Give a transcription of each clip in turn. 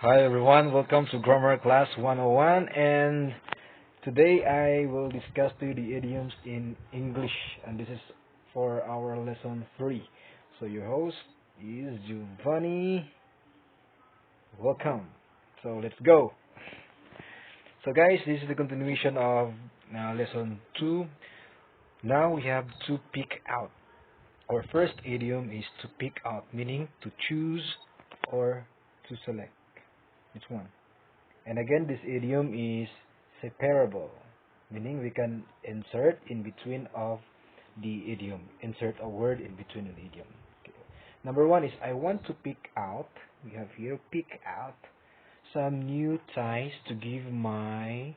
Hi everyone, welcome to Grammar Class 101, and today I will discuss to you the idioms in English, and this is for our lesson 3. So your host is Giovanni. Welcome. So let's go. So guys, this is the continuation of lesson 2. Now we have to pick out. Our first idiom is to pick out, meaning to choose or to select. Which one? And again, this idiom is separable, meaning we can insert in between of the idiom. Insert a word in between an idiom. Okay. Number one is I want to pick out. We have here pick out some new ties to give my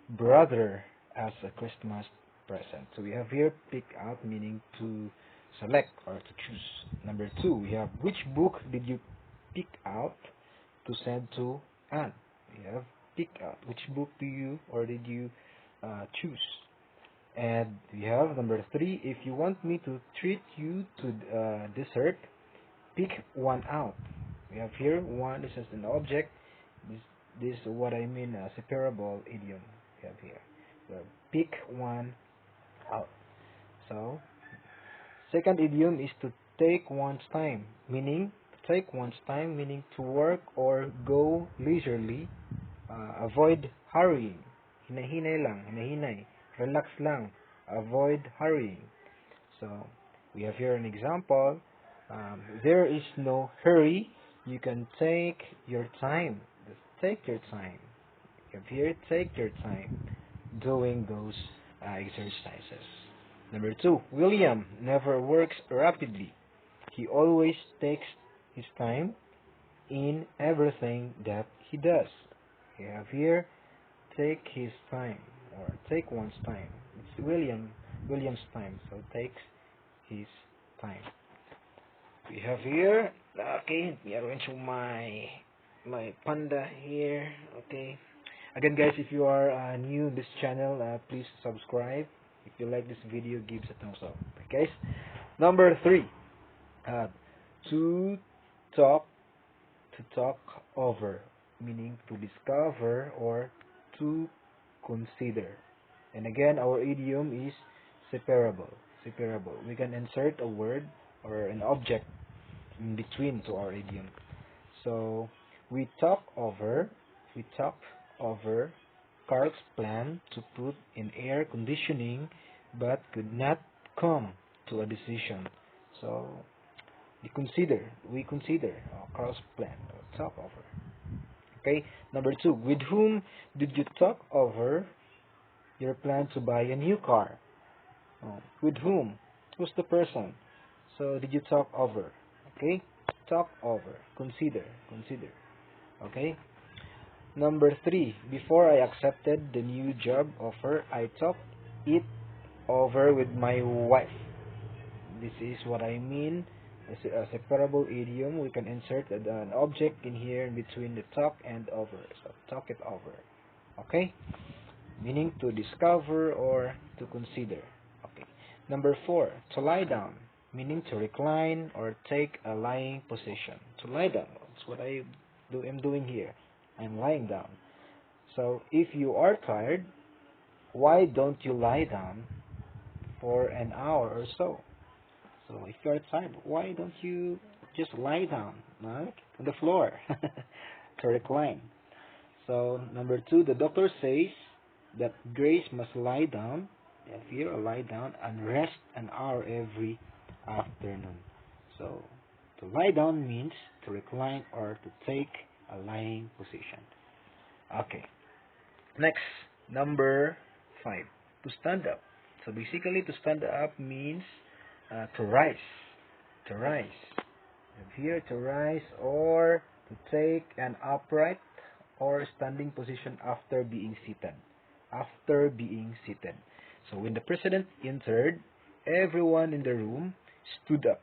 brother as a Christmas present. So we have here pick out, meaning to select or to choose. Number two, we have which book did you pick out to send to Anne? We have pick out. Which book do you or did you choose? And we have number three. If you want me to treat you to dessert, pick one out. We have here one. This is an object. This is what I mean separable idiom. We have here. So pick one out. So second idiom is to take one's time, meaning to work or go leisurely. Avoid hurrying. Hinay-hinay lang, hinay-hinay. Relax lang. Avoid hurrying. So we have here an example. There is no hurry. You can take your time. Just take your time. You have here take your time doing those exercises. Number two, William never works rapidly. He always takes his time in everything that he does. We have here take his time or take one's time. It's William's time, so takes his time. We have here okay, we are going to my panda here. Okay. Again guys, if you are new in this channel, please subscribe. If you like this video, give us a thumbs up. Okay guys. Number three, to talk over, meaning to discover or to consider. And again, our idiom is separable. We can insert a word or an object in between to our idiom. So we talk over Carl's plan to put in air conditioning, but could not come to a decision. So we consider Carl's plan or talk over. Okay. Number two, with whom did you talk over your plan to buy a new car? With whom? Who's the person? So did you talk over? Okay. Talk over. Consider. Okay. Number three, before I accepted the new job offer, I talked it over with my wife. This is what I mean. A separable idiom. We can insert an object in here in between the talk and over. So talk it over. Okay? Meaning to discover or to consider. Okay. Number four, to lie down. Meaning to recline or take a lying position. To lie down. That's what I'm doing here. I'm lying down. So if you are tired, why don't you lie down for an hour or so? So if you're tired, why don't you just lie down, right, on the floor to recline? So number two, the doctor says that Grace must lie down, if you lie down, and rest an hour every afternoon. So to lie down means to recline or to take a lying position. Okay. Next, number 5, to stand up. So basically, to stand up means to rise. Here, to rise or to take an upright or standing position after being seated. So when the president entered, everyone in the room stood up.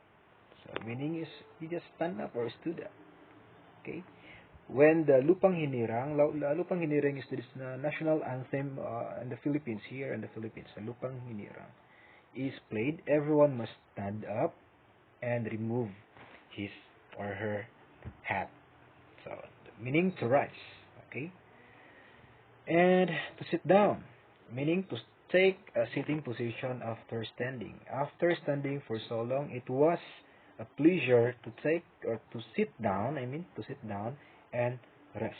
So meaning is you just stand up or stood up. Okay. When the Lupang Hinirang is this national anthem in the Philippines, here in the Philippines, the Lupang Hinirang is played, everyone must stand up and remove his or her hat. So, meaning to rise. Okay? And to sit down, meaning to take a sitting position after standing. After standing for so long, it was a pleasure to take or to sit down, to sit down and rest.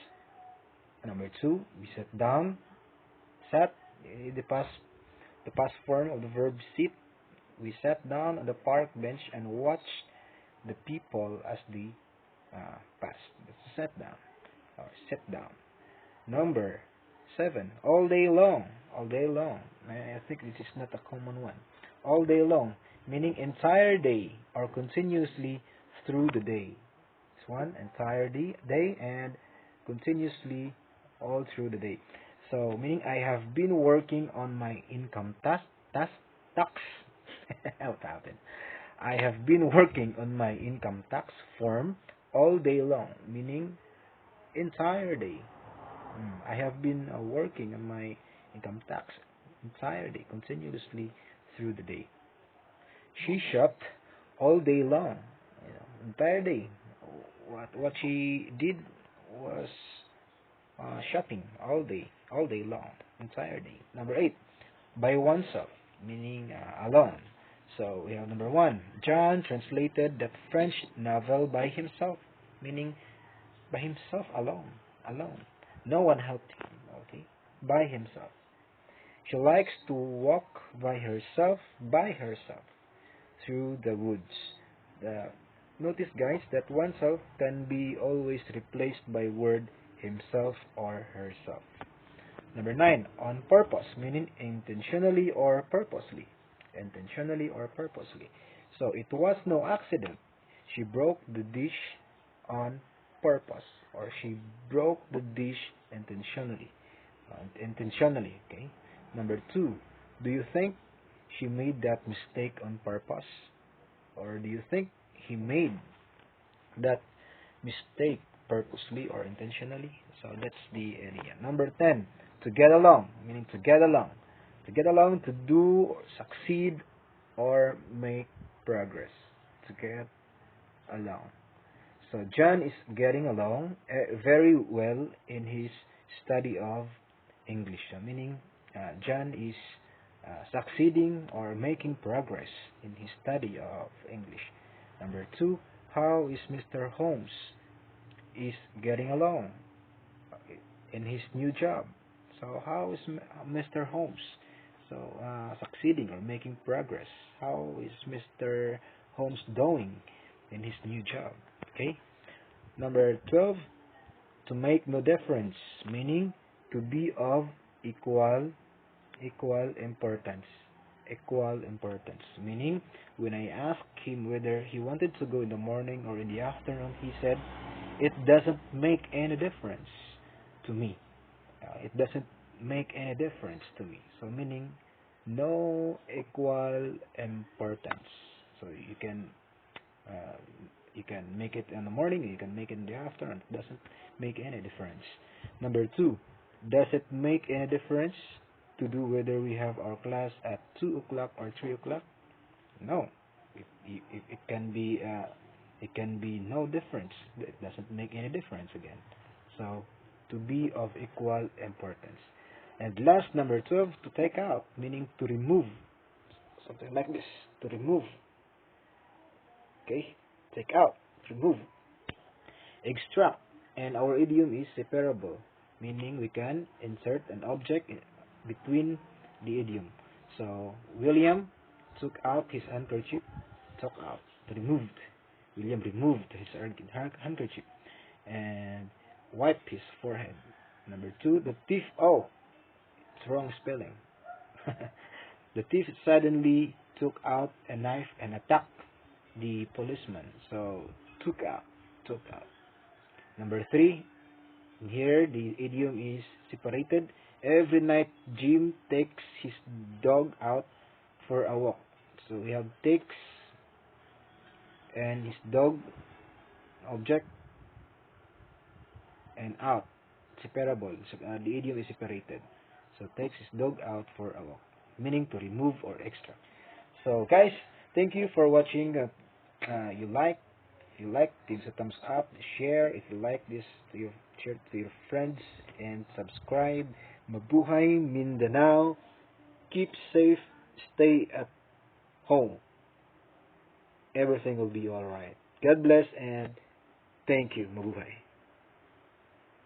Number two, we sat down, sat, the past form of the verb sit. We sat down on the park bench and watched the people as they passed. That's sat down or sit down. Number seven, all day long. All day long. I think this is not a common one. All day long, meaning entire day or continuously through the day. It's one entire day and continuously all through the day. So, meaning I have been working on my income tax. What happened? I have been working on my income tax form all day long, meaning entire day. I have been working on my income tax entire day, continuously through the day. She shopped all day long, entire day. What she did was shopping all day long, entire day. Number eight, by oneself, meaning alone. So we have number one, John translated that French novel by himself, meaning by himself alone. No one helped him, okay? By himself. She likes to walk by herself through the woods. Notice, guys, that oneself can be always replaced by word himself or herself. Number nine, on purpose, meaning intentionally or purposely. Intentionally or purposely. So it was no accident. She broke the dish on purpose, or she broke the dish intentionally. Okay. Number two, do you think she made that mistake on purpose, or do you think he made that mistake purposely or intentionally? So that's the area. Number 10, to get along, meaning to get along. To get along, to do, or succeed, or make progress. To get along. So John is getting along very well in his study of English. So meaning John is succeeding or making progress in his study of English. Number 2, how is Mr. Holmes is getting along in his new job? So how is Mr. Holmes succeeding or making progress? How is Mr. Holmes doing in his new job? Okay. Number 12, to make no difference, meaning to be of equal importance. Equal importance, meaning when I asked him whether he wanted to go in the morning or in the afternoon, he said, it doesn't make any difference to me. It doesn't make any difference to me. So meaning no equal importance. So you can make it in the morning, you can make it in the afternoon. It doesn't make any difference. Number 2, does it make any difference to do whether we have our class at 2 o'clock or 3 o'clock? No. It can be no difference. It doesn't make any difference again. So, to be of equal importance. And last, number 12, to take out, meaning to remove. Something like this, to remove. Okay? Take out, remove. Extract, and our idiom is separable, meaning we can insert an object between the idiom. So, William took out his handkerchief, took out, removed. William removed his handkerchief and wiped his forehead. Number 2, the thief, it's wrong spelling. The thief suddenly took out a knife and attacked the policeman. So, took out. Number 3, here the idiom is separated. Every night Jim takes his dog out for a walk. So we have takes and his dog, object, and out, separable. So, the idiom is separated. So takes his dog out for a walk, meaning to remove or extract. So guys, thank you for watching. You like If you like, give us a thumbs up, share. If you like this, share to your friends, and subscribe. Mabuhay Mindanao. Keep safe. Stay at home. Everything will be alright. God bless and thank you. Mabuhay.